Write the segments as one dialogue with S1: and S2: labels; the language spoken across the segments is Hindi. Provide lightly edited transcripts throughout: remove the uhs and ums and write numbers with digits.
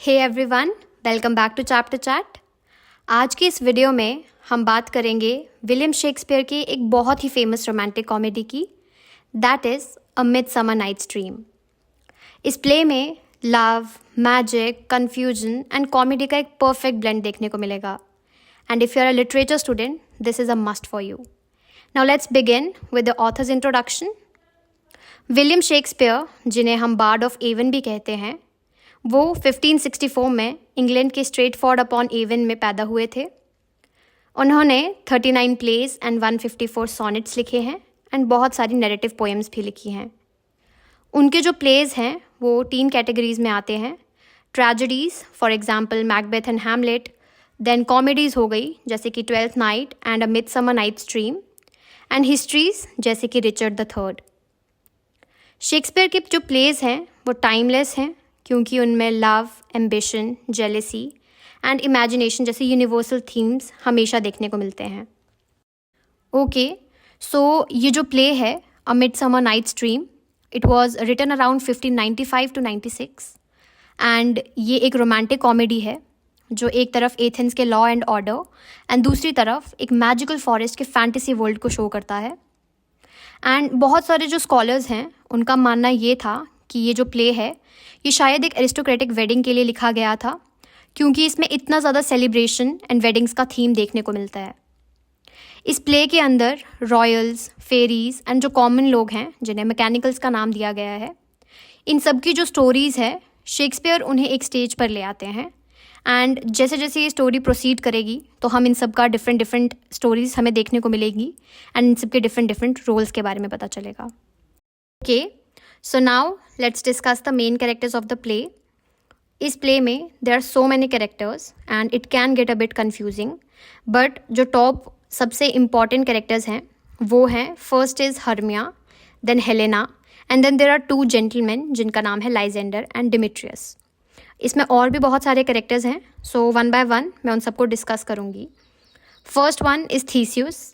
S1: Hey everyone, welcome back to chapter chat. आज की इस वीडियो में हम बात करेंगे विलियम शेक्सपियर की एक बहुत ही फेमस रोमांटिक कॉमेडी की, that is a midsummer nights dream. इस प्ले में love, magic, confusion and comedy का एक परफेक्ट ब्लेंड देखने को मिलेगा। And if you are a literature student, this is a must for you. Now let's begin with the author's introduction. William Shakespeare, जिन्हें हम बार्ड ऑफ एवन भी कहते हैं, वो 1564 में इंग्लैंड के स्ट्रेटफोर्ड अपॉन एवन में पैदा हुए थे। उन्होंने 39 प्लेज एंड 154 सॉनेट्स लिखे हैं एंड बहुत सारी नैरेटिव पोएम्स भी लिखी हैं। उनके जो प्लेज हैं वो 3 कैटेगरीज में आते हैं। Tragedies, for example Macbeth and Hamlet. Then comedies हो गई जैसे कि twelfth night and a midsummer nights dream. And histories जैसे कि रिचर्ड द थर्ड। शेक्सपियर के जो प्लेज हैं वो टाइमलेस हैं क्योंकि उनमें love, ambition, jealousy and imagination जैसे यूनिवर्सल थीम्स हमेशा देखने को मिलते हैं। ओके, सो ये जो प्ले है a midsummer nights dream, it was written around 1595 to 96 and ये एक रोमांटिक कॉमेडी है जो एक तरफ एथेंस के लॉ एंड ऑर्डर एंड दूसरी तरफ एक मैजिकल फॉरेस्ट के फैंटेसी वर्ल्ड को शो करता है। एंड बहुत सारे जो स्कॉलर्स हैं उनका मानना ये था कि ये जो प्ले है ये शायद एक एरिस्टोक्रेटिक वेडिंग के लिए लिखा गया था क्योंकि इसमें इतना ज़्यादा सेलिब्रेशन एंड वेडिंग्स का थीम देखने को मिलता है। इस प्ले के अंदर रॉयल्स, फेरीज एंड जो कॉमन लोग हैं जिन्हें मैकेनिकल्स का नाम दिया गया है, इन सब की जो स्टोरीज़ है शेक्सपियर उन्हें एक स्टेज पर ले आते हैं। एंड जैसे जैसे ये स्टोरी प्रोसीड करेगी तो हम इन सब का डिफरेंट स्टोरीज़ हमें देखने को मिलेगी एंड इन सब के डिफरेंट रोल्स के बारे में पता चलेगा। Okay, so now let's discuss the main characters of the play. इस प्ले में there are so many characters and it can get a bit confusing, but जो टॉप सबसे इम्पॉर्टेंट कैरेक्टर्स हैं वो हैं, first is Hermia, then Helena and then there are 2 gentleman जिनका नाम है लाइजेंडर एंड डिमिट्रियस। इसमें और भी बहुत सारे कैरेक्टर्स हैं, सो वन बाय वन मैं उन सबको डिस्कस करूँगी। First one is Theseus.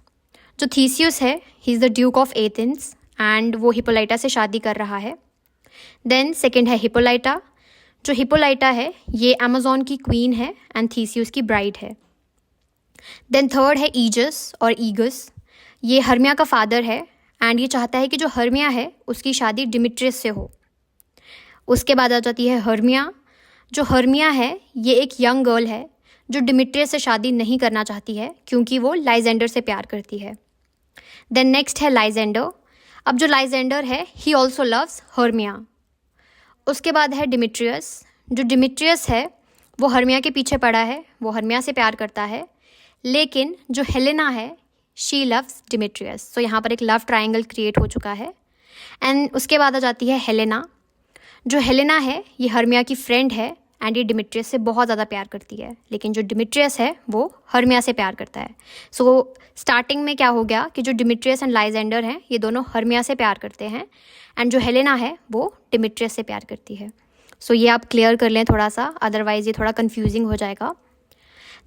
S1: जो थीसियस है he is the Duke of Athens and वो हिप्पोलाइटा से शादी कर रहा है। देन सेकेंड है हिप्पोलाइटा। जो हिप्पोलाइटा है ये अमेजोन की क्वीन है एंड थीसियस की ब्राइड है। देन थर्ड है ईजस और ईगस। ये हर्मिया का फादर है एंड ये चाहता है कि जो हर्मिया है उसकी शादी डिमिट्रियस से हो। उसके बाद आ जाती है हर्मिया। जो हर्मिया है ये एक यंग गर्ल है जो डिमिट्रियस से शादी नहीं करना चाहती है क्योंकि वो लाइजेंडर से प्यार करती है। देन नेक्स्ट है लाइजेंडर। अब जो लाइजेंडर है ही ऑल्सो लव्स हर्मिया। उसके बाद है डिमिट्रियस। जो डिमिट्रियस है वो हर्मिया के पीछे पड़ा है, वो हर्मिया से प्यार करता है, लेकिन जो हेलेना है शी लव्स डिमिट्रियस। सो यहाँ पर एक लव ट्रायंगल क्रिएट हो चुका है। एंड उसके बाद आ जाती है हेलेना। जो हेलेना है ये हर्मिया की फ्रेंड है एंड ये डिमिट्रियस से बहुत ज़्यादा प्यार करती है, लेकिन जो डिमिट्रियस है वो हर्मिया से प्यार करता है। सो स्टार्टिंग में क्या हो गया कि जो डिमिट्रियस एंड लाइजेंडर हैं ये दोनों हर्मिया से प्यार करते हैं एंड जो हेलेना है वो डिमिट्रियस से प्यार करती है। सो ये आप क्लियर कर लें थोड़ा सा, अदरवाइज ये थोड़ा कन्फ्यूजिंग हो जाएगा।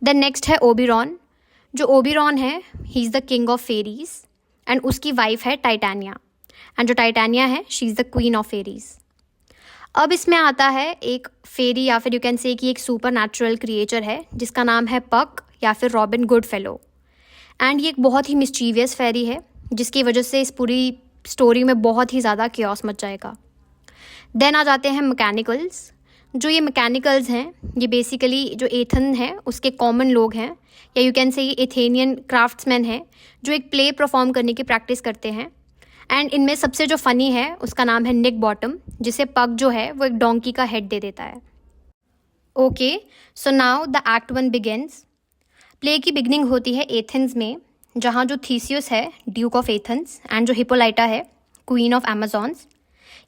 S1: देन नेक्स्ट है ओबेरॉन। जो ओबेरॉन है he is the king of fairies and उसकी वाइफ है टाइटानिया एंड जो टाइटानिया है she is the queen of fairies. अब इसमें आता है एक फेरी या फिर यू कैन से कि एक सुपर नेचुरल क्रिएचर है जिसका नाम है पक या फिर रॉबिन गुडफेलो। एंड ये एक बहुत ही मिस्चीवियस फेरी है जिसकी वजह से इस पूरी स्टोरी में बहुत ही ज़्यादा क्योस मच जाएगा। देन आ जाते हैं मैकेनिकल्स। जो ये मैकेनिकल्स हैं ये बेसिकली जो एथन है उसके कॉमन लोग हैं, या यू कैन से ये एथेनियन क्राफ्ट्समैन हैं जो एक प्ले परफॉर्म करने की प्रैक्टिस करते हैं। एंड इनमें सबसे जो फ़नी है उसका नाम है निक बॉटम, जिसे पग जो है वो एक डोंकी का हेड दे देता है। Okay, so now the act 1 begins. Play की बिगनिंग होती है एथेंस में, जहाँ जो थीसियस है ड्यूक ऑफ एथेंस एंड जो हिप्पोलाइटा है क्वीन ऑफ अमेजॉन्स,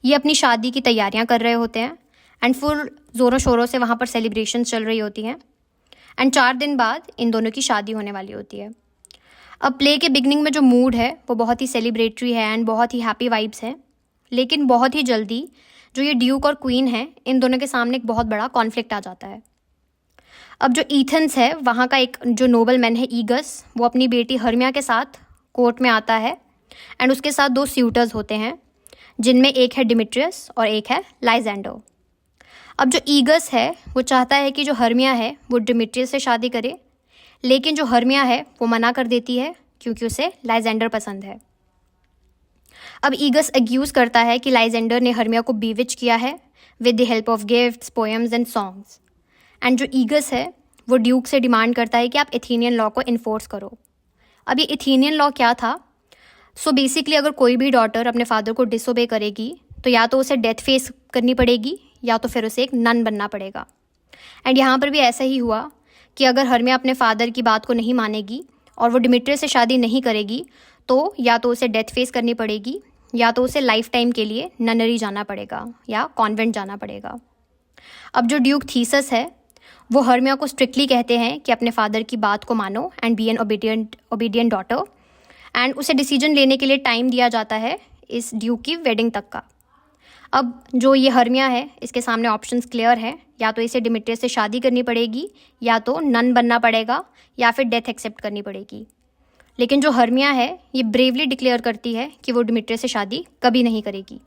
S1: ये अपनी शादी की तैयारियाँ कर रहे होते हैं एंड फुल ज़ोरों शोरों से वहाँ पर सेलिब्रेशन चल रही होती हैं। एंड 4 दिन बाद इन दोनों की शादी होने वाली होती है। अब प्ले के बिगनिंग में जो मूड है वो बहुत ही सेलिब्रेटरी है एंड बहुत ही हैप्पी वाइब्स हैं, लेकिन बहुत ही जल्दी जो ये ड्यूक और क्वीन है इन दोनों के सामने एक बहुत बड़ा कॉन्फ्लिक्ट आ जाता है। अब जो एथेंस है वहाँ का एक जो नोबल मैन है ईगस, वो अपनी बेटी हर्मिया के साथ कोर्ट में आता है एंड उसके साथ 2 स्यूटर्स होते हैं जिनमें एक है डिमिट्रियस और एक है लाइजेंडर। अब जो ईगस है वो चाहता है कि जो हर्मिया है वो डिमिट्रियस से शादी करे, लेकिन जो हर्मिया है वो मना कर देती है क्योंकि उसे लाइजेंडर पसंद है। अब ईगस एक्यूज करता है कि लाइजेंडर ने हर्मिया को बीविच किया है with the help of gifts, poems and songs. And जो ईगस है वो ड्यूक से डिमांड करता है कि आप एथेनियन लॉ को इन्फोर्स करो। अब ये एथेनियन लॉ क्या था? सो बेसिकली अगर कोई भी डॉटर अपने फादर को डिसोबे करेगी तो या तो उसे डेथ फेस करनी पड़ेगी या तो फिर उसे एक नन बनना पड़ेगा। एंड यहाँ पर भी ऐसा ही हुआ कि अगर हर्मिया अपने फादर की बात को नहीं मानेगी और वो डिमिट्रियस से शादी नहीं करेगी तो या तो उसे डेथ फेस करनी पड़ेगी या तो उसे लाइफ टाइम के लिए ननरी जाना पड़ेगा या कॉन्वेंट जाना पड़ेगा। अब जो ड्यूक थीसस है वो हर्मिया को स्ट्रिक्टली कहते हैं कि अपने फादर की बात को मानो and be an obedient daughter. And उसे डिसीजन लेने के लिए टाइम दिया जाता है इस ड्यूक की वेडिंग तक का। अब जो ये हर्मिया है इसके सामने ऑप्शंस क्लियर है, या तो इसे डिमिट्रियस से शादी करनी पड़ेगी या तो नन बनना पड़ेगा या फिर डेथ एक्सेप्ट करनी पड़ेगी। लेकिन जो हर्मिया है ये ब्रेवली डिक्लेयर करती है कि वो डिमिट्रियस से शादी कभी नहीं करेगी।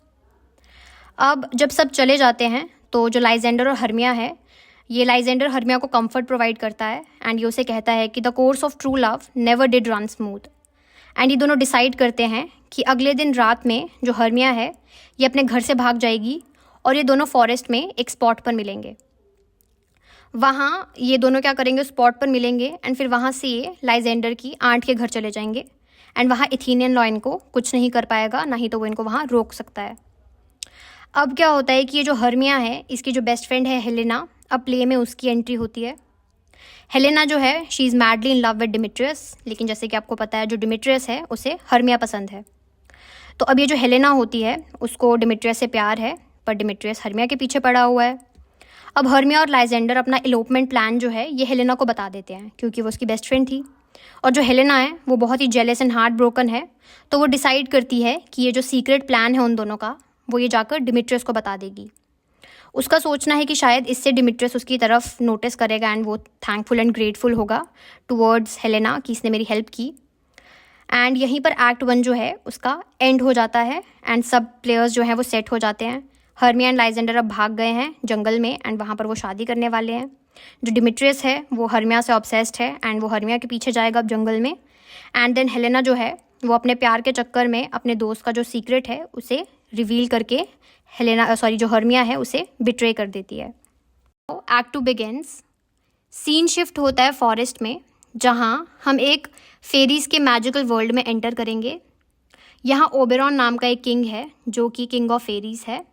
S1: अब जब सब चले जाते हैं तो जो लाइजेंडर और हर्मिया है, ये लाइजेंडर हर्मिया को कंफर्ट प्रोवाइड करता है एंड ये उसे कहता है कि the course of true love never did run smooth. And ये दोनों डिसाइड करते हैं कि अगले दिन रात में जो हर्मिया है ये अपने घर से भाग जाएगी और ये दोनों फॉरेस्ट में एक स्पॉट पर मिलेंगे। वहाँ ये दोनों क्या करेंगे, उस स्पॉट पर मिलेंगे एंड फिर वहाँ से ये लाइजेंडर की आंट के घर चले जाएंगे एंड वहाँ एथेनियन लॉ इनको कुछ नहीं कर पाएगा, ना ही तो वो इनको वहाँ रोक सकता है। अब क्या होता है कि ये जो हर्मिया है इसकी जो बेस्ट फ्रेंड है हेलेना, अब प्ले में उसकी एंट्री होती है। हेलेना जो है she is madly in love with Demetrius, लेकिन जैसे कि आपको पता है जो डिमिट्रियस है उसे हर्मिया पसंद है। तो अब ये जो हेलेना होती है उसको डिमिट्रियस से प्यार है, पर डिमिट्रियस हर्मिया के पीछे पड़ा हुआ है। अब हर्मिया और लाइजेंडर अपना एलोपमेंट प्लान जो है ये हेलेना को बता देते हैं क्योंकि वो उसकी बेस्ट फ्रेंड थी। और जो हेलेना है वो बहुत ही जेलस एंड हार्ट ब्रोकन है, तो वो डिसाइड करती है कि ये जो सीक्रेट प्लान है उन दोनों का वो ये जाकर डिमिट्रियस को बता देगी। उसका सोचना है कि शायद इससे डिमिट्रियस उसकी तरफ नोटिस करेगा एंड वो थैंकफुल एंड ग्रेटफुल होगा टुवर्ड्स हेलेना कि इसने मेरी हेल्प की। एंड यहीं पर एक्ट 1 जो है उसका एंड हो जाता है एंड सब प्लेयर्स जो हैं वो सेट हो जाते हैं। हर्मिया एंड लाइजेंडर अब भाग गए हैं जंगल में एंड वहाँ पर वो शादी करने वाले हैं। जो डिमिट्रियस है वो हर्मिया से ऑब्सेस्ड है एंड वो हर्मिया के पीछे जाएगा अब जंगल में। एंड देन हेलेना जो है वो अपने प्यार के चक्कर में अपने दोस्त का जो सीक्रेट है उसे रिवील करके जो हर्मिया है उसे बिट्रे कर देती है। Act 2 begins. सीन शिफ्ट होता है फॉरेस्ट में, जहाँ हम एक फेरीज के मैजिकल वर्ल्ड में एंटर करेंगे। यहाँ ओबेरॉन नाम का एक किंग है जो कि किंग ऑफ फेरीज है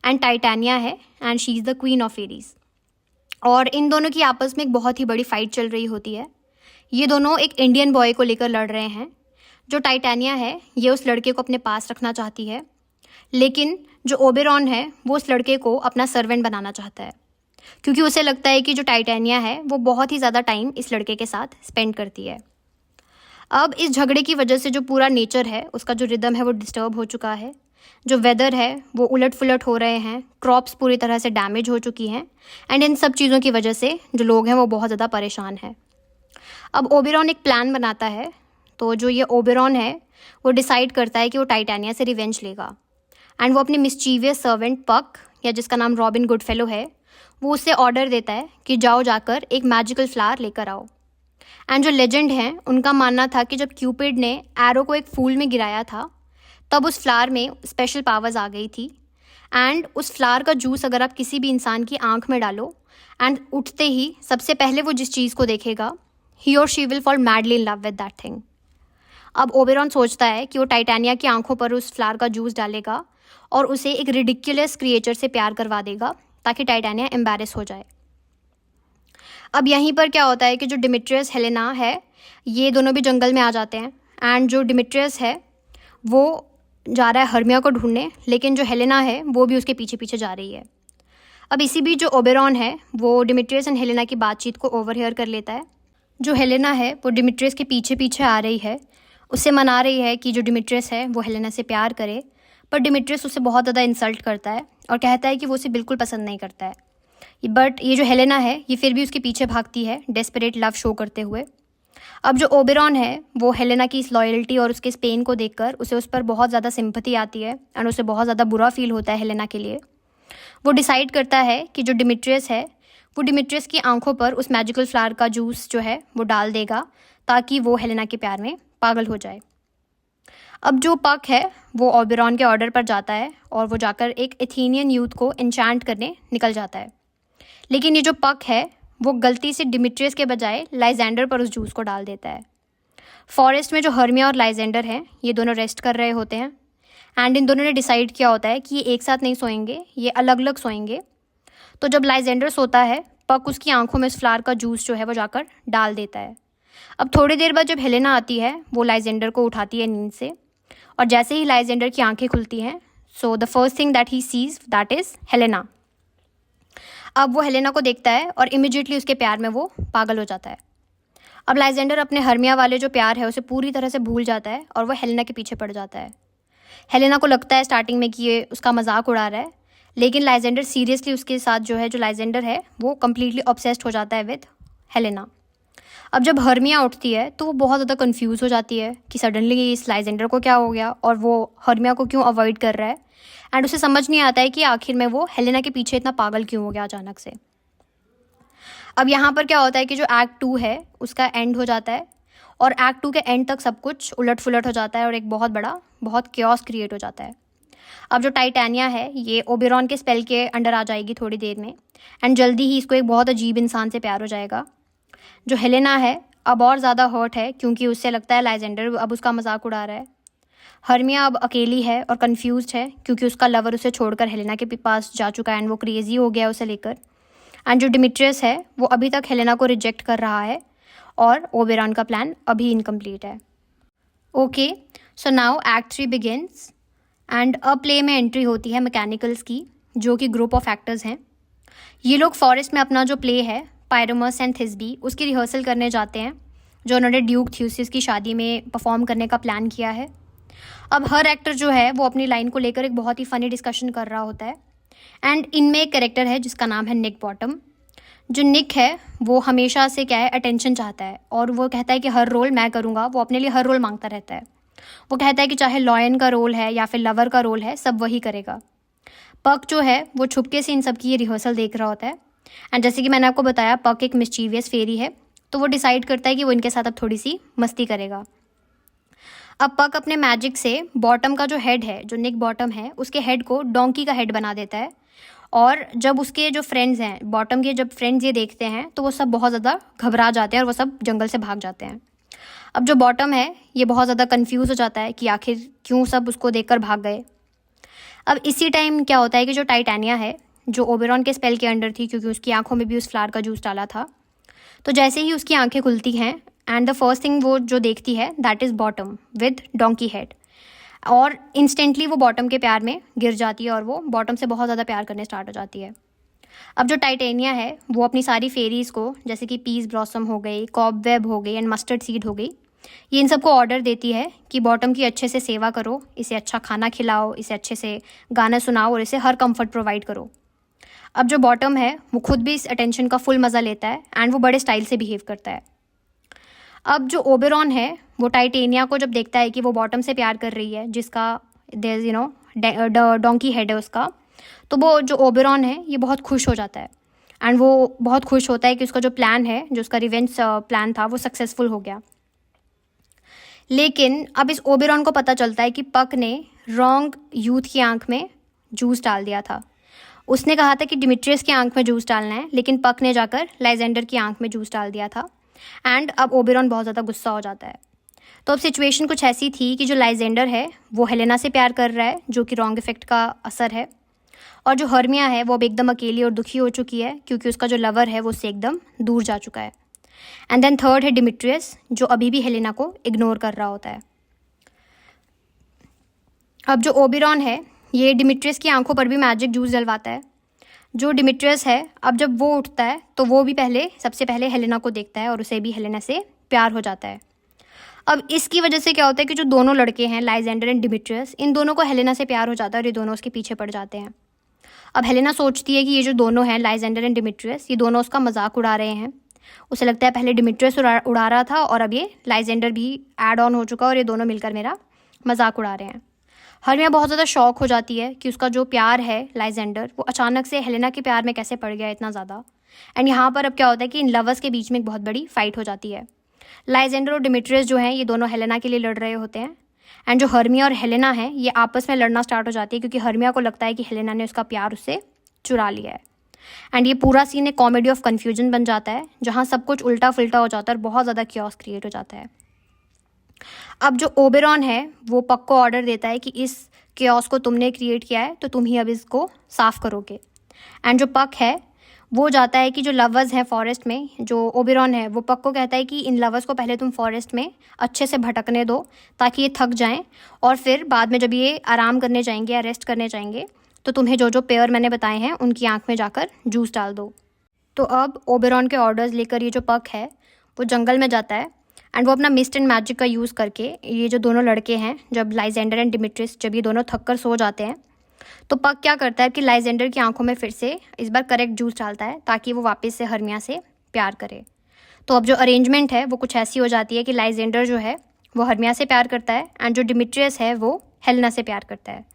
S1: एंड टाइटेनिया है and she is the queen of fairies. और इन दोनों की आपस में एक बहुत ही बड़ी फाइट चल रही होती है। ये दोनों एक इंडियन बॉय को लेकर लड़ रहे हैं। जो टाइटेनिया है ये उस लड़के को अपने पास रखना चाहती है, लेकिन जो ओबेरॉन है वो उस लड़के को अपना सर्वेंट बनाना चाहता है क्योंकि उसे लगता है कि जो टाइटेनिया है वो बहुत ही ज़्यादा टाइम इस लड़के के साथ स्पेंड करती है। अब इस झगड़े की वजह से जो पूरा नेचर है उसका जो रिदम है वो डिस्टर्ब हो चुका है। जो वेदर है वो उलट पुलट हो रहे हैं, क्रॉप्स पूरी तरह से डैमेज हो चुकी हैं एंड इन सब चीज़ों की वजह से जो लोग हैं वो बहुत ज़्यादा परेशान हैं। अब ओबेरॉन एक प्लान बनाता है। तो जो ये ओबेरॉन है वो डिसाइड करता है कि वो टाइटेनिया से रिवेंज लेगा एंड वो अपने मिस्चीवियस सर्वेंट पक, या जिसका नाम रॉबिन गुडफेलो है, वो उससे ऑर्डर देता है कि जाओ जाकर एक मैजिकल फ्लावर लेकर आओ। एंड जो लेजेंड हैं उनका मानना था कि जब क्यूपिड ने एरो को एक फूल में गिराया था तब उस फ्लावर में स्पेशल पावर्स आ गई थी एंड उस फ्लावर का जूस अगर आप किसी भी इंसान की आंख में डालो एंड उठते ही सबसे पहले वो जिस चीज़ को देखेगा ही और she will fall madly in love with that thing. अब ओबेरॉन सोचता है कि वो टाइटेनिया की आंखों पर उस फ्लावर का जूस डालेगा और उसे एक रिडिक्युलस क्रिएचर से प्यार करवा देगा ताकि टाइटेनिया एम्बैरेस हो जाए। अब यहीं पर क्या होता है कि जो डिमिट्रियस हेलेना है ये दोनों भी जंगल में आ जाते हैं एंड जो डिमिट्रियस है वो जा रहा है हर्मिया को ढूंढने, लेकिन जो हेलेना है वो भी उसके पीछे पीछे जा रही है। अब इसी बीच जो ओबेरॉन है वो डिमिट्रियस एंड हेलेना की बातचीत को ओवरहियर कर लेता है। जो हेलेना है वो डिमिट्रियस के पीछे पीछे आ रही है, उससे मना रही है कि जो डिमिट्रियस है वो हेलेना से प्यार करे, पर डिमिट्रियस उसे बहुत ज़्यादा इंसल्ट करता है और कहता है कि वो उसे बिल्कुल पसंद नहीं करता है। बट ये जो हेलेना है ये फिर भी उसके पीछे भागती है डेस्परेट लव शो करते हुए। अब जो ओबेरॉन है वो हेलेना की इस लॉयल्टी और उसके इस पेन को देखकर उसे उस पर बहुत ज़्यादा सिंपैथी आती है एंड उसे बहुत ज़्यादा बुरा फील होता है हेलेना के लिए। वो डिसाइड करता है कि जो डिमिट्रियस है वो डिमिट्रियस की आंखों पर उस मैजिकल फ्लावर का जूस जो है वो डाल देगा ताकि वो हेलेना के प्यार में पागल हो जाए। अब जो पक है वो ओबेरॉन के ऑर्डर पर जाता है और वो जाकर एक एथेनियन यूथ को एन्चेंट करने निकल जाता है। लेकिन ये जो पक है वो गलती से डिमिट्रियस के बजाय लाइजेंडर पर उस जूस को डाल देता है। फॉरेस्ट में जो हर्मिया और लाइजेंडर हैं ये दोनों रेस्ट कर रहे होते हैं एंड इन दोनों ने डिसाइड किया होता है कि ये एक साथ नहीं सोएंगे, ये अलग अलग सोएंगे। तो जब लाइजेंडर सोता है पक उसकी आंखों में इस फ्लावर का जूस जो है वो जाकर डाल देता है। अब थोड़ी देर बाद जब हेलेना आती है वो लाइजेंडर को उठाती है नींद से और जैसे ही लाइजेंडर की आंखें खुलती हैं so the first thing that he sees that is Helena. अब वो हेलेना को देखता है और इमिडिएटली उसके प्यार में वो पागल हो जाता है। अब लाइजेंडर अपने हर्मिया वाले जो प्यार है उसे पूरी तरह से भूल जाता है और वो हेलेना के पीछे पड़ जाता है। हेलेना को लगता है स्टार्टिंग में कि ये उसका मजाक उड़ा रहा है, लेकिन लाइजेंडर सीरियसली उसके साथ जो लाइजेंडर है वो कम्प्लीटली ऑब्सेस्ड हो जाता है विद हेलेना। अब जब हर्मिया उठती है तो वो बहुत ज़्यादा कंफ्यूज हो जाती है कि सडनली इस लाइजेंडर को क्या हो गया और वो हर्मिया को क्यों अवॉइड कर रहा है एंड उसे समझ नहीं आता है कि आखिर में वो हेलेना के पीछे इतना पागल क्यों हो गया अचानक से। अब यहाँ पर क्या होता है कि जो एक्ट 2 है उसका एंड हो जाता है और एक्ट 2 के एंड तक सब कुछ उलट फुलट हो जाता है और एक बहुत क्योस क्रिएट हो जाता है। अब जो टाइटेनिया है ये ओबेरॉन के स्पेल के अंडर आ जाएगी थोड़ी देर में एंड जल्दी ही इसको एक बहुत अजीब इंसान से प्यार हो जाएगा। जो हेलेना है अब और ज़्यादा हर्ट है क्योंकि उससे लगता है लाइजेंडर अब उसका मजाक उड़ा रहा है। हर्मिया अब अकेली है और कंफ्यूज्ड है क्योंकि उसका लवर उसे छोड़कर हेलेना के पास जा चुका है एंड वो क्रेजी हो गया उसे लेकर। एंड जो डिमिट्रियस है वो अभी तक हेलेना को रिजेक्ट कर रहा है और ओबेरॉन का प्लान अभी इनकम्प्लीट है। Okay, so now act 3 begins and अब प्ले में एंट्री होती है मैकेनिकल्स की जो कि ग्रुप ऑफ एक्टर्स हैं। ये लोग फॉरेस्ट में अपना जो प्ले है पायरोमस एंड थिस्बी उसकी रिहर्सल करने जाते हैं जो उन्होंने ड्यूक थ्यूसिस की शादी में परफॉर्म करने का प्लान किया है। अब हर एक्टर जो है वो अपनी लाइन को लेकर एक बहुत ही फ़नी डिस्कशन कर रहा होता है एंड इनमें एक कैरेक्टर है जिसका नाम है निक बॉटम। जो निक है वो हमेशा से क्या है अटेंशन चाहता है और वो कहता है कि हर रोल मैं करूँगा, वो अपने लिए हर रोल मांगता रहता है। वो कहता है कि चाहे लॉयन का रोल है या फिर लवर का रोल है सब वही करेगा। पक जो है वो छुपके से इन सब की ये रिहर्सल देख रहा होता है एंड जैसे कि मैंने आपको बताया पक एक मिस्चीवियस फेरी है तो वो डिसाइड करता है कि वो इनके साथ अब थोड़ी सी मस्ती करेगा। अब पक अपने मैजिक से बॉटम का जो हेड है, जो निक बॉटम है, उसके हेड को डोंकी का हेड बना देता है और जब उसके जो फ्रेंड्स हैं बॉटम के जब फ्रेंड्स ये देखते हैं तो वो सब बहुत ज़्यादा घबरा जाते हैं और वो सब जंगल से भाग जाते हैं। अब जो बॉटम है ये बहुत ज़्यादा कंफ्यूज हो जाता है कि आखिर क्यों सब उसको देखकर भाग गए। अब इसी टाइम क्या होता है कि जो टाइटेनिया है जो ओबेरॉन के स्पेल के अंडर थी क्योंकि उसकी आंखों में भी उस फ्लावर का जूस डाला था, तो जैसे ही उसकी आंखें खुलती हैं एंड द फर्स्ट थिंग वो जो देखती है that is bottom with donkey head और इंस्टेंटली वो बॉटम के प्यार में गिर जाती है और वो बॉटम से बहुत ज़्यादा प्यार करने स्टार्ट हो जाती है। अब जो टाइटेनिया है वो अपनी सारी फेरीज़ को जैसे कि पीस ब्लॉसम हो गई, कॉबवेब हो गई एंड मस्टर्ड सीड हो गई, ये इन सबको ऑर्डर देती है कि बॉटम की अच्छे से सेवा करो, इसे अच्छा खाना खिलाओ, इसे अच्छे से गाना सुनाओ और इसे हर कंफर्ट प्रोवाइड करो। अब जो बॉटम है वो खुद भी इस अटेंशन का फुल मज़ा लेता है एंड वो बड़े स्टाइल से बिहेव करता है। अब जो ओबेरॉन है वो टाइटेनिया को जब देखता है कि वो बॉटम से प्यार कर रही है जिसका देयर डोंकी हेड है उसका, तो वो जो ओबेरॉन है ये बहुत खुश हो जाता है एंड वो बहुत खुश होता है कि उसका जो प्लान है, जो उसका रिवेंज प्लान था, वो सक्सेसफुल हो गया। लेकिन अब इस ओबेरॉन को पता चलता है कि पक ने रॉन्ग यूथ की आंख में जूस डाल दिया था। उसने कहा था कि डिमिट्रियस की आंख में जूस डालना है लेकिन पक ने जाकर लाइजेंडर की आंख में जूस डाल दिया था एंड अब ओबेरॉन बहुत ज़्यादा गुस्सा हो जाता है। तो अब सिचुएशन कुछ ऐसी थी कि जो लाइजेंडर है वो हेलेना से प्यार कर रहा है जो कि रॉन्ग इफेक्ट का असर है और जो हर्मिया है वो अब एकदम अकेली और दुखी हो चुकी है क्योंकि उसका जो लवर है वो उससे एकदम दूर जा चुका है। एंड देन थर्ड है डिमिट्रियस जो अभी भी हेलेना को इग्नोर कर रहा होता है। अब जो ओबेरॉन है ये डिमिट्रियस की आंखों पर भी मैजिक जूस डलवाता है। जो डिमिट्रियस है अब जब वो उठता है तो वो भी सबसे पहले हेलेना को देखता है और उसे भी हेलेना से प्यार हो जाता है। अब इसकी वजह से क्या होता है कि जो दोनों लड़के हैं लाइजेंडर एंड डिमिट्रियस, इन दोनों को हेलेना से प्यार हो जाता है और ये दोनों उसके पीछे पड़ जाते हैं। अब हेलेना सोचती है कि ये जो दोनों हैं लाइजेंडर एंड डिमिट्रियस, ये दोनों उसका मजाक उड़ा रहे हैं। उसे लगता है पहले डिमिट्रियस उड़ा रहा था और अब ये लाइजेंडर भी ऐड ऑन हो चुका और ये दोनों मिलकर मेरा मजाक उड़ा रहे हैं। हर्मिया बहुत ज़्यादा शॉक हो जाती है कि उसका जो प्यार है लाइजेंडर, वो अचानक से हेलेना के प्यार में कैसे पड़ गया इतना ज़्यादा। एंड यहाँ पर अब क्या होता है कि इन लवर्स के बीच में एक बहुत बड़ी फाइट हो जाती है। लाइजेंडर और डिमिट्रियस जो हैं ये दोनों हेलेना के लिए लड़ रहे होते हैं। एंड जो हर्मिया और हेलेना है ये आपस में लड़ना स्टार्ट हो जाती है, क्योंकि हर्मिया को लगता है कि हेलेना ने उसका प्यार उससे चुरा लिया है। एंड ये पूरा सीन एक कॉमेडी ऑफ कन्फ्यूजन बन जाता है, जहाँ सब कुछ उल्टा फुल्टा हो जाता है और बहुत ज़्यादा क्योस क्रिएट हो जाता है। अब जो ओबेरॉन है वो पक को ऑर्डर देता है कि इस क्योस को तुमने क्रिएट किया है तो तुम ही अब इसको साफ करोगे। एंड जो पक है वो जाता है कि जो लवर्स हैं फॉरेस्ट में, जो ओबेरॉन है वो पक को कहता है कि इन लवर्स को पहले तुम फॉरेस्ट में अच्छे से भटकने दो ताकि ये थक जाएं, और फिर बाद में जब ये आराम करने जाएंगे या रेस्ट करने जाएंगे तो तुम्हें जो जो पेयर मैंने बताए हैं उनकी आंख में जाकर जूस डाल दो। तो अब ओबेरॉन के ऑर्डर्स लेकर ये जो पक है वो जंगल में जाता है। एंड वो अपना मिस्ट एंड मैजिक का यूज़ करके ये जो दोनों लड़के हैं, जब लाइजेंडर एंड डिमिट्रियस जब ये दोनों थक कर सो जाते हैं, तो पक क्या करता है कि लाइजेंडर की आंखों में फिर से इस बार करेक्ट जूस डालता है ताकि वो वापस से हर्मिया से प्यार करे। तो अब जो अरेंजमेंट है वो कुछ ऐसी हो जाती है कि लाइजेंडर जो है वो हर्मिया से प्यार करता है एंड जो डिमिट्रियस है वो हेलेना से प्यार करता है।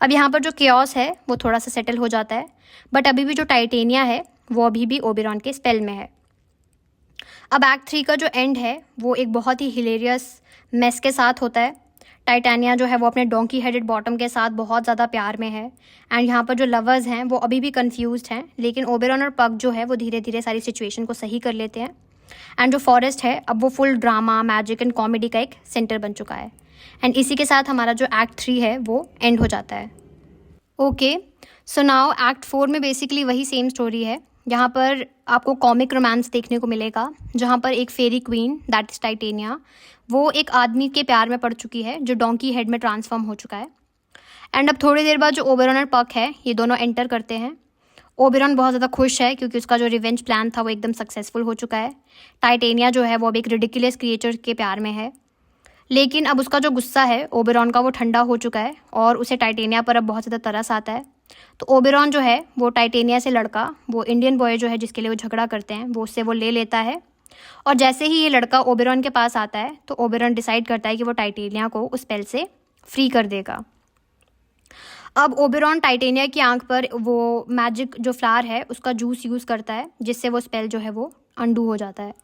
S1: अब यहाँ पर जो केओस है वो थोड़ा सा सेटल हो जाता है, बट अभी भी जो टाइटेनिया है वो अभी भी ओबेरॉन के स्पेल में है। अब एक्ट 3 का जो एंड है वो एक बहुत ही हिलेरियस मेस के साथ होता है। टाइटेनिया जो है वो अपने डोंकी हेडेड बॉटम के साथ बहुत ज़्यादा प्यार में है। एंड यहाँ पर जो लवर्स हैं वो अभी भी कंफ्यूज्ड हैं, लेकिन ओबेरॉन और पक जो है वो धीरे धीरे सारी सिचुएशन को सही कर लेते हैं। एंड जो फॉरेस्ट है अब वो full drama, magic and comedy का एक सेंटर बन चुका है। एंड इसी के साथ हमारा जो एक्ट 3 है वो एंड हो जाता है। ओके, सो नाउ एक्ट 4 में बेसिकली वही सेम स्टोरी है। यहाँ पर आपको कॉमिक रोमांस देखने को मिलेगा, जहाँ पर एक फेरी क्वीन दैट इज टाइटेनिया वो एक आदमी के प्यार में पड़ चुकी है जो डोंकी हेड में ट्रांसफॉर्म हो चुका है। एंड अब थोड़ी देर बाद जो ओबेरॉन और पक है ये दोनों एंटर करते हैं। ओबेरॉन बहुत ज़्यादा खुश है क्योंकि उसका जो रिवेंज प्लान था वो एकदम सक्सेसफुल हो चुका है। टाइटेनिया जो है वो अब एक रिडिकुलस क्रिएचर के प्यार में है, लेकिन अब उसका जो गुस्सा है ओबेरॉन का वो ठंडा हो चुका है और उसे टाइटेनिया पर अब बहुत ज़्यादा तरस आता है। तो ओबेरॉन जो है वो टाइटेनिया से लड़का, वो इंडियन बॉय जो है जिसके लिए वो झगड़ा करते हैं, वो उससे वो ले लेता है। और जैसे ही ये लड़का ओबेरॉन के पास आता है तो ओबेरॉन डिसाइड करता है कि वो टाइटेनिया को उस स्पेल से फ्री कर देगा। अब ओबेरॉन टाइटेनिया की आंख पर वो मैजिक जो फ्लावर है उसका जूस यूज़ करता है, जिससे वो स्पेल जो है वो अंडू हो जाता है।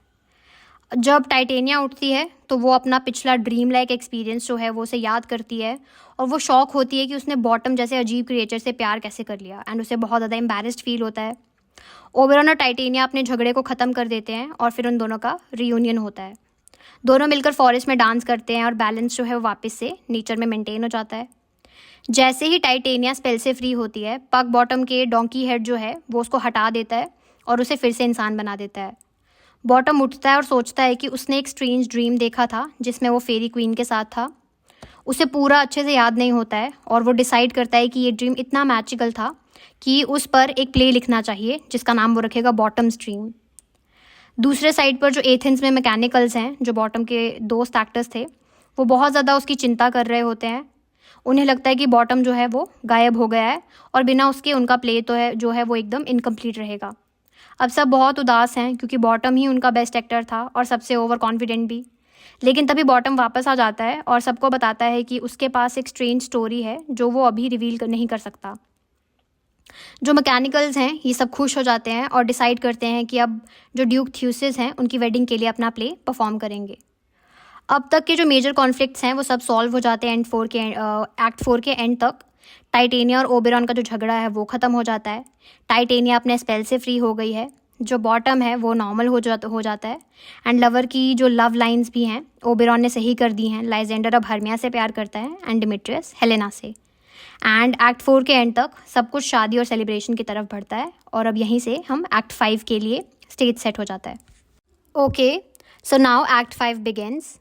S1: जब टाइटेनिया उठती है तो वो अपना पिछला ड्रीम लाइक एक्सपीरियंस जो है वो उसे याद करती है और वो शॉक होती है कि उसने बॉटम जैसे अजीब क्रिएचर से प्यार कैसे कर लिया। एंड उसे बहुत ज़्यादा एम्बैरेस्ड फील होता है। ओबेरॉन और टाइटेनिया अपने झगड़े को ख़त्म कर देते हैं और फिर उन दोनों का रियूनियन होता है। दोनों मिलकर फॉरेस्ट में डांस करते हैं और बैलेंस जो है वो वापस से नेचर में मेंटेन हो जाता है। जैसे ही टाइटेनिया स्पेल से फ्री होती है, पक बॉटम के डोंकी हेड जो है वो उसको हटा देता है और उसे फिर से इंसान बना देता है। बॉटम उठता है और सोचता है कि उसने एक स्ट्रेंज ड्रीम देखा था जिसमें वो फेरी क्वीन के साथ था। उसे पूरा अच्छे से याद नहीं होता है और वो डिसाइड करता है कि ये ड्रीम इतना मैजिकल था कि उस पर एक प्ले लिखना चाहिए जिसका नाम वो रखेगा बॉटम्स ड्रीम। दूसरे साइड पर जो एथेंस में मैकेनिकल्स हैं, जो बॉटम के दोस्त एक्टर्स थे, वो बहुत ज़्यादा उसकी चिंता कर रहे होते हैं। उन्हें लगता है कि बॉटम जो है वो गायब हो गया है और बिना उसके उनका प्ले तो है जो है वो एकदम इनकम्प्लीट रहेगा। अब सब बहुत उदास हैं क्योंकि बॉटम ही उनका बेस्ट एक्टर था और सबसे ओवर कॉन्फिडेंट भी। लेकिन तभी बॉटम वापस आ जाता है और सबको बताता है कि उसके पास एक स्ट्रेंज स्टोरी है जो वो अभी रिवील नहीं कर सकता। जो मैकेनिकल्स हैं ये सब खुश हो जाते हैं और डिसाइड करते हैं कि अब जो ड्यूक थ्यूसिस हैं उनकी वेडिंग के लिए अपना प्ले परफॉर्म करेंगे। अब तक के जो मेजर कॉन्फ्लिक्ट्स हैं वो सब सॉल्व हो जाते हैं एक्ट 4 के एंड तक। टाइटेनिया और ओबेरॉन का जो झगड़ा है वो ख़त्म हो जाता है। टाइटेनिया अपने स्पेल से फ्री हो गई है। जो बॉटम है वो नॉर्मल हो जाता है। एंड लवर की जो लव लाइंस भी हैं ओबेरॉन ने सही कर दी हैं। लाइजेंडर अब हर्मिया से प्यार करता है एंड डिमिट्रियस हेलेना से। एंड एक्ट 4 के एंड तक सब कुछ शादी और सेलिब्रेशन की तरफ बढ़ता है और अब यहीं से हम एक्ट 5 के लिए स्टेज सेट हो जाता है। Okay, so now act 5 begins.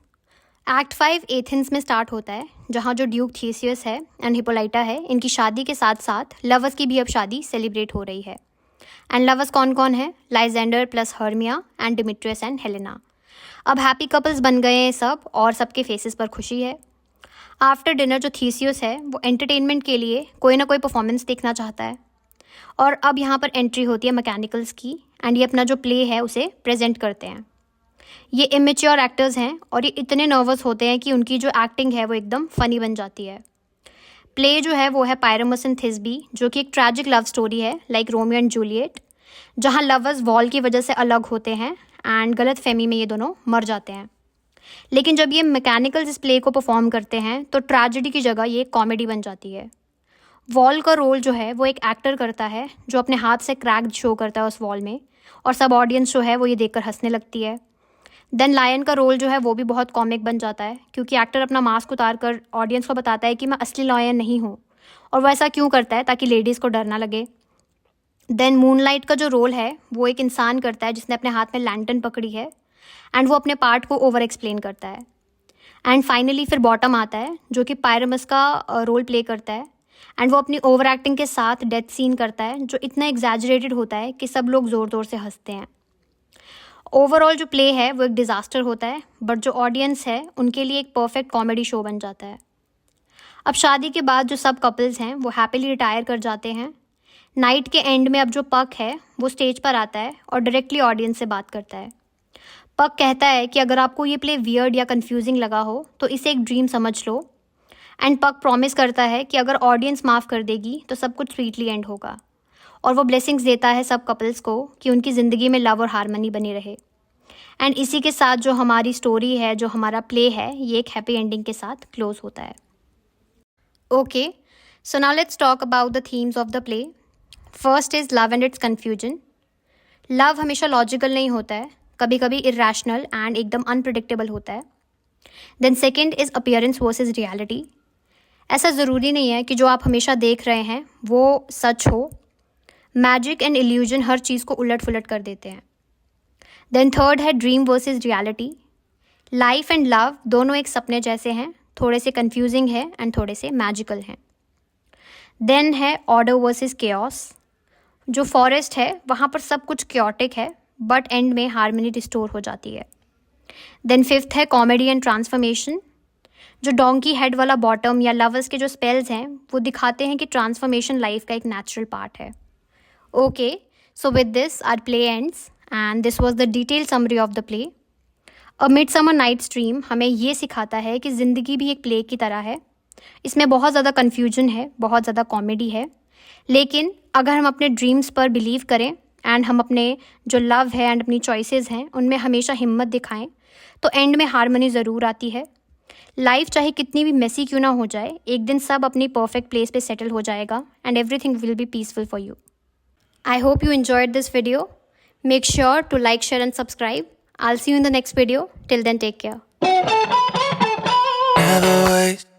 S1: Act 5 Athens में स्टार्ट होता है, जहाँ जो ड्यूक थीसियस है एंड हिपोलाइटा है, इनकी शादी के साथ साथ लवर्स की भी अब शादी सेलिब्रेट हो रही है। एंड लवर्स कौन कौन है? Lysander plus Hermia and Demetrius and Helena. अब हैप्पी कपल्स बन गए हैं सब और सबके फेसेस पर खुशी है। आफ्टर डिनर जो थीसियस है वो एंटरटेनमेंट के लिए कोई ना कोई परफॉर्मेंस देखना चाहता है और अब यहाँ पर एंट्री होती है मैकेनिकल्स की एंड ये अपना जो प्ले है उसे प्रेजेंट करते हैं। ये इमेच्योर एक्टर्स हैं और ये इतने नर्वस होते हैं कि उनकी जो एक्टिंग है वो एकदम फ़नी बन जाती है। प्ले जो है वो है पायरामस एंड थिस्बी, जो कि एक ट्रैजिक लव स्टोरी है लाइक रोमियो एंड जूलियट, जहाँ लवर्स वॉल की वजह से अलग होते हैं एंड गलत फहमी में ये दोनों मर जाते हैं। लेकिन जब ये मैकेनिकल्स इस प्ले को परफॉर्म करते हैं तो ट्रेजेडी की जगह ये कॉमेडी बन जाती है। वॉल का रोल जो है वो एक एक्टर करता है जो अपने हाथ से क्रैक शो करता है उस वॉल में, और सब ऑडियंस जो है वो ये देखकर हंसने लगती है। देन लायन का रोल जो है वो भी बहुत कॉमिक बन जाता है, क्योंकि एक्टर अपना मास्क उतार कर ऑडियंस को बताता है कि मैं असली लायन नहीं हूँ, और वो ऐसा क्यों करता है ताकि लेडीज़ को डर ना लगे। देन मूनलाइट का जो रोल है वो एक इंसान करता है जिसने अपने हाथ में लैंटर्न पकड़ी है, एंड वो अपने पार्ट को ओवर एक्सप्लेन करता है। एंड फाइनली फिर बॉटम आता है जो कि पायरामस का रोल प्ले करता है, एंड वो अपनी ओवर एक्टिंग के साथ डेथ सीन करता है जो इतना एग्जैजरेटेड होता है कि सब लोग ज़ोर ज़ोर से हंसते हैं। ओवरऑल जो प्ले है वो एक डिज़ास्टर होता है, बट जो ऑडियंस है उनके लिए एक परफेक्ट कॉमेडी शो बन जाता है। अब शादी के बाद जो सब कपल्स हैं वो हैप्पीली रिटायर कर जाते हैं। नाइट के एंड में अब जो पक है वो स्टेज पर आता है और डायरेक्टली ऑडियंस से बात करता है। पक कहता है कि अगर आपको ये प्ले वियर्ड या कंफ्यूजिंग लगा हो तो इसे एक ड्रीम समझ लो, एंड पक प्रॉमिस करता है कि अगर ऑडियंस माफ़ कर देगी तो सब कुछ स्वीटली एंड होगा, और वो ब्लेसिंग्स देता है सब कपल्स को कि उनकी ज़िंदगी में लव और हारमनी बनी रहे। एंड इसी के साथ जो हमारी स्टोरी है, जो हमारा प्ले है, ये एक हैप्पी एंडिंग के साथ क्लोज होता है। Okay, so now let's talk about the themes of the play. First is love and it's confusion. Love हमेशा लॉजिकल नहीं होता है, कभी कभी इरेशनल एंड एकदम अनप्रिडिक्टेबल होता है। Then second is appearance versus reality. ऐसा ज़रूरी नहीं है कि जो आप हमेशा देख रहे हैं वो सच हो। मैजिक एंड इल्यूजन हर चीज़ को उलट पुलट कर देते हैं। देन थर्ड है dream versus reality. Life and love दोनों एक सपने जैसे हैं, थोड़े से कंफ्यूजिंग है एंड थोड़े से मैजिकल हैं। देन है ऑर्डर वर्सेस केओस। जो फॉरेस्ट है वहाँ पर सब कुछ क्योटिक है, बट एंड में हार्मनी रिस्टोर हो जाती है। देन फिफ्थ है कॉमेडी एंड ट्रांसफॉर्मेशन। जो डोंकी हेड वाला बॉटम या लवर्स के जो स्पेल्स हैं वो दिखाते हैं कि ट्रांसफॉर्मेशन लाइफ का एक नेचुरल पार्ट है। Okay, so with this our play ends, and this was the detail summary of the play. A midsummer nights Dream हमें ये सिखाता है कि ज़िंदगी भी एक प्ले की तरह है। इसमें बहुत ज़्यादा कन्फ्यूजन है, बहुत ज़्यादा कॉमेडी है, लेकिन अगर हम अपने ड्रीम्स पर बिलीव करें एंड हम अपने जो लव है एंड अपनी चॉइसेस हैं उनमें हमेशा हिम्मत दिखाएं तो एंड में हार्मनी ज़रूर आती है। लाइफ चाहे कितनी भी मेसी क्यों ना हो जाए, एक दिन सब अपनी परफेक्ट प्लेस पे सेटल हो जाएगा and everything will be peaceful for you. I hope you enjoyed this video. Make sure to like, share and subscribe. I'll see you in the next video. Till then, take care.
S2: Never waste